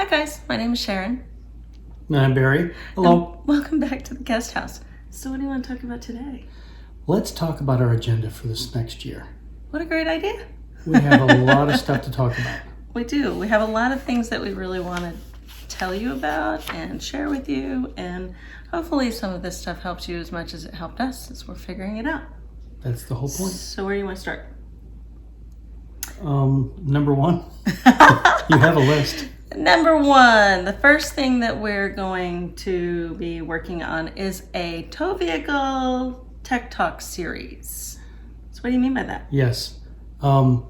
Hi guys, my name is Sharon. And I'm Barry. Hello. And welcome back to the guest house. So what do you want to talk about today? Let's talk about our agenda for this next year. What a great idea. We have a lot of stuff to talk about. We do. We have a lot of things that we really want to tell you about and share with you, and hopefully some of this stuff helps you as much as it helped us as we're figuring it out. That's the whole point. So where do you want to start? Number one, you have a list. Number one, the first thing that we're going to be working on is a tow vehicle tech talk series. So what do you mean by that? Yes. I'm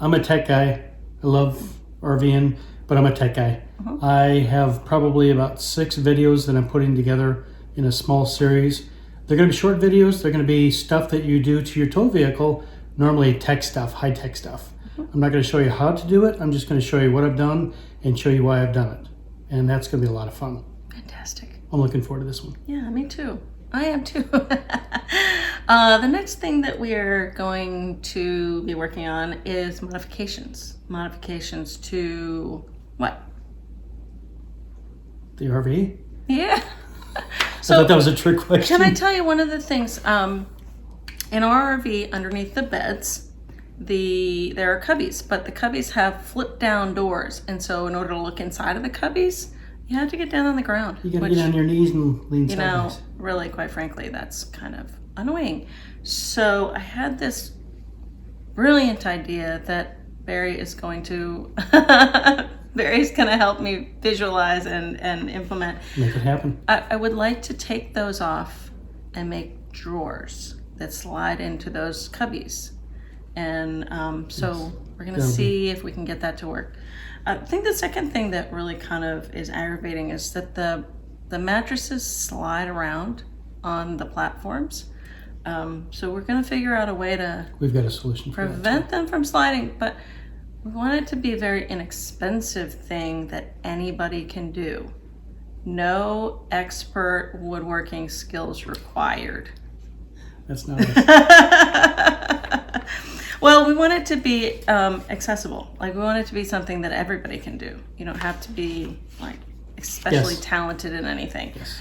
a tech guy. I love RVing, but I'm a tech guy. Uh-huh. I have probably about 6 videos that I'm putting together in a small series. They're going to be short videos. They're going to be stuff that you do to your tow vehicle, normally tech stuff, high-tech stuff. I'm not going to show you how to do it. I'm just going to show you what I've done and show you why I've done it. And that's going to be a lot of fun. Fantastic. I'm looking forward to this one. Yeah, me too. I am too. The next thing that we're going to be working on is modifications. Modifications to what? The RV? Yeah. I thought that was a trick question. Can I tell you one of the things? In our RV, underneath the beds, there are cubbies, but the cubbies have flip down doors, and so in order to look inside of the cubbies, you have to get down on the ground. You gotta get on your knees and lean sideways. Really, quite frankly, that's kind of annoying. So I had this brilliant idea that Barry's going to help me visualize and implement. Make it happen. I would like to take those off and make drawers that slide into those cubbies. And so we're going to see if we can get that to work. I think the second thing that really kind of is aggravating is that the mattresses slide around on the platforms. So we're going to figure out a way to We've got a solution for prevent them from sliding, but we want it to be a very inexpensive thing that anybody can do. No expert woodworking skills required. That's not it. Well, we want it to be accessible. Like, we want it to be something that everybody can do. You don't have to be like especially talented in anything. Yes.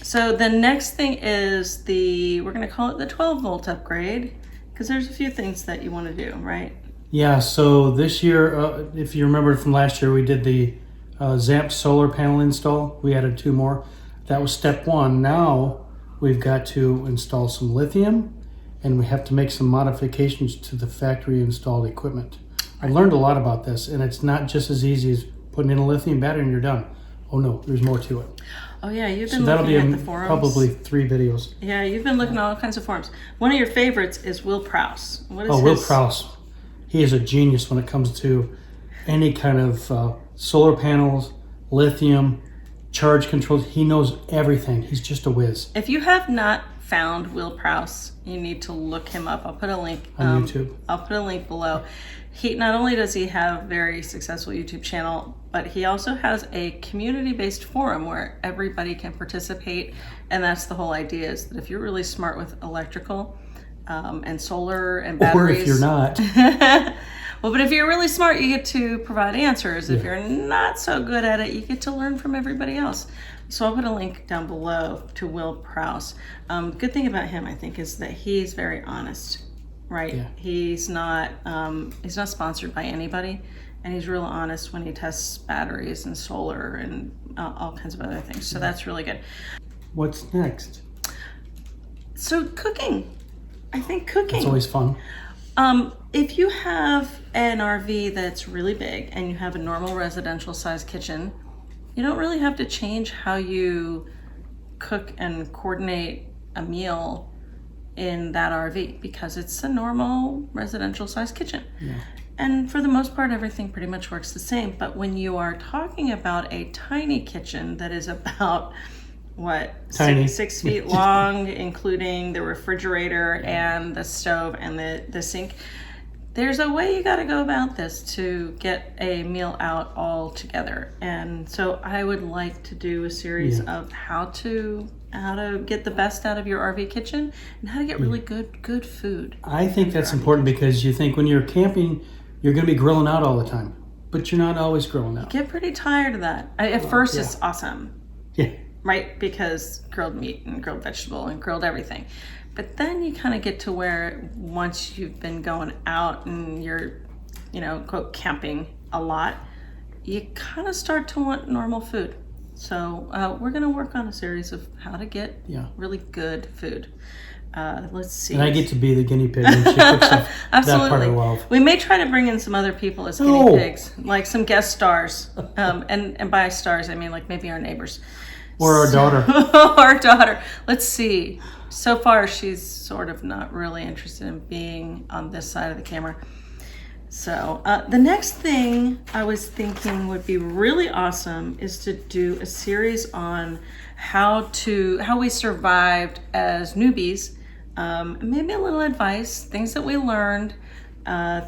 So the next thing is we're going to call it the 12 volt upgrade, because there's a few things that you want to do, right? Yeah, so this year, if you remember from last year, we did the Zamped solar panel install. We added 2 more. That was step 1. Now we've got to install some lithium, and we have to make some modifications to the factory installed equipment. I learned a lot about this, and it's not just as easy as putting in a lithium battery and you're done. Oh no, there's more to it. Oh yeah, you've been looking at the forums. Probably 3 videos. Yeah, you've been looking at all kinds of forums. One of your favorites is Will Prowse. What is Will Prowse. He is a genius when it comes to any kind of solar panels, lithium, charge controls. He knows everything. He's just a whiz. If you have not found Will Prowse, you need to look him up. I'll put a link on YouTube. I'll put a link below. He not only does he have a very successful YouTube channel, but he also has a community-based forum where everybody can participate. And that's the whole idea, is that if you're really smart with electrical and solar and batteries, or if you're not, well, but if you're really smart, you get to provide answers. If you're not so good at it, you get to learn from everybody else. So I'll put a link down below to Will Prowse. Good thing about him, I think, is that he's very honest, right? Yeah. He's not sponsored by anybody, and he's real honest when he tests batteries and solar and all kinds of other things. So that's really good. What's next? So cooking. I think cooking. It's always fun. If you have an RV that's really big and you have a normal residential size kitchen, you don't really have to change how you cook and coordinate a meal in that RV, because it's a normal residential size kitchen. Yeah. And for the most part, everything pretty much works the same. But when you are talking about a tiny kitchen that is about, what, 6 feet long, including the refrigerator and the stove and the sink, there's a way you got to go about this to get a meal out all together. And so I would like to do a series of how to get the best out of your RV kitchen and how to get really good food. I think that's important because you think when you're camping, you're going to be grilling out all the time. But you're not always grilling out. Get pretty tired of that. At first, it's awesome. Yeah. Right? Because grilled meat and grilled vegetable and grilled everything. But then you kind of get to where once you've been going out and you're, quote, camping a lot, you kind of start to want normal food. So we're going to work on a series of how to get really good food. Let's see. And I get to be the guinea pig when she cooks stuff. Absolutely. That part I love. We may try to bring in some other people as guinea pigs, like some guest stars. And by stars, I mean like maybe our neighbors. Or our daughter. Our daughter. Let's see. So far, she's sort of not really interested in being on this side of the camera. So the next thing I was thinking would be really awesome is to do a series on how we survived as newbies. Maybe a little advice, things that we learned,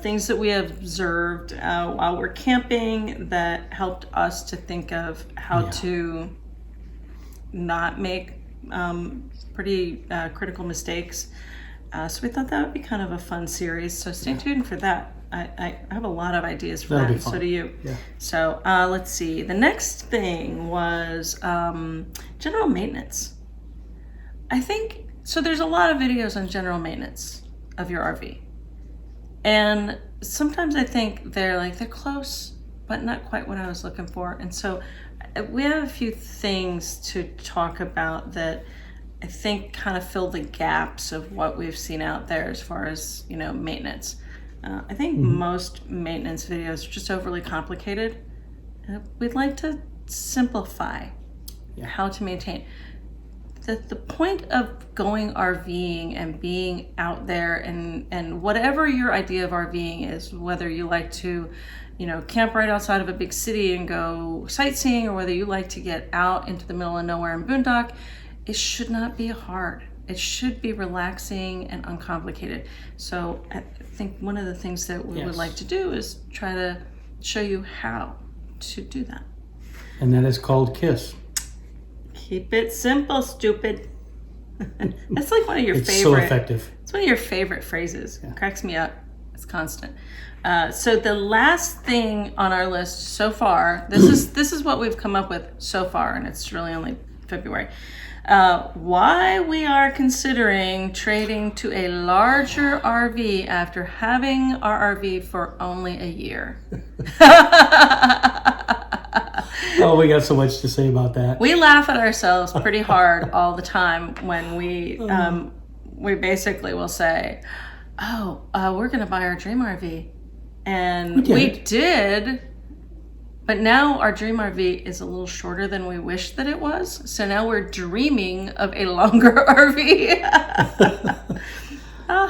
things that we observed while we're camping that helped us to think of how to not make pretty critical mistakes. So we thought that would be kind of a fun series. So stay tuned for that. I have a lot of ideas for that. So do you. Yeah. So let's see. The next thing was general maintenance. I think, so there's a lot of videos on general maintenance of your RV. And sometimes I think they're close, but not quite what I was looking for. And so we have a few things to talk about that I think kind of fill the gaps of what we've seen out there as far as, maintenance. I think most maintenance videos are just overly complicated. We'd like to simplify how to maintain. The point of going RVing and being out there and whatever your idea of RVing is, whether you like to, camp right outside of a big city and go sightseeing, or whether you like to get out into the middle of nowhere and boondock, it should not be hard. It should be relaxing and uncomplicated. So I think one of the things that we would like to do is try to show you how to do that. And that is called KISS. Keep it simple, stupid. That's like one of your it's favorite. So effective. It's one of your favorite phrases. It cracks me up. It's constant. So the last thing on our list so far, this is what we've come up with so far, and it's really only February. Why we are considering trading to a larger RV after having our RV for only a year. Oh, we got so much to say about that. We laugh at ourselves pretty hard all the time when we basically will say, we're going to buy our dream RV. And we did, but now our dream RV is a little shorter than we wish that it was. So now we're dreaming of a longer RV.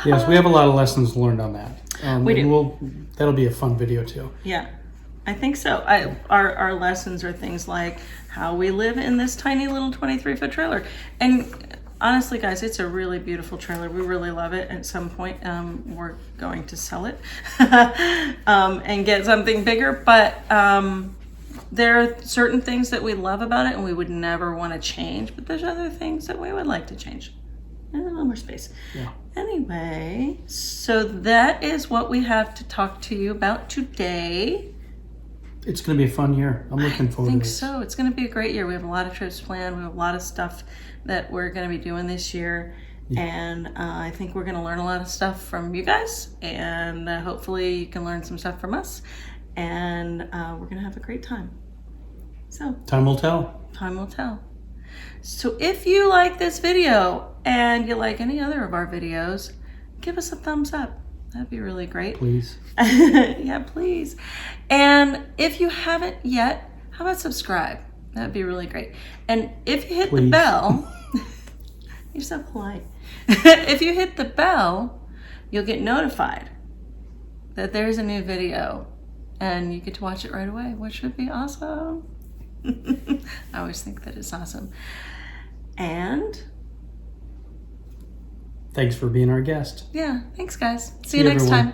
Yes, we have a lot of lessons learned on that. We do. That'll be a fun video too. Yeah, I think so. Our lessons are things like how we live in this tiny little 23-foot trailer. And honestly, guys, it's a really beautiful trailer. We really love it. At some point, we're going to sell it and get something bigger. But there are certain things that we love about it and we would never want to change. But there's other things that we would like to change. And a little more space. Yeah. Anyway, so that is what we have to talk to you about today. It's going to be a fun year. I'm looking forward to it. I think so. It's going to be a great year. We have a lot of trips planned. We have a lot of stuff that we're going to be doing this year. Yeah. And I think we're going to learn a lot of stuff from you guys. And hopefully you can learn some stuff from us. And we're going to have a great time. So time will tell. Time will tell. So if you like this video and you like any other of our videos, give us a thumbs up. That'd be really great. Please. Yeah, please. And if you haven't yet, how about subscribe? That'd be really great. And if you hit the bell, you're so polite. If you hit the bell, you'll get notified that there's a new video and you get to watch it right away, which would be awesome. I always think that it's awesome. And thanks for being our guest. Yeah, thanks guys. See you next time.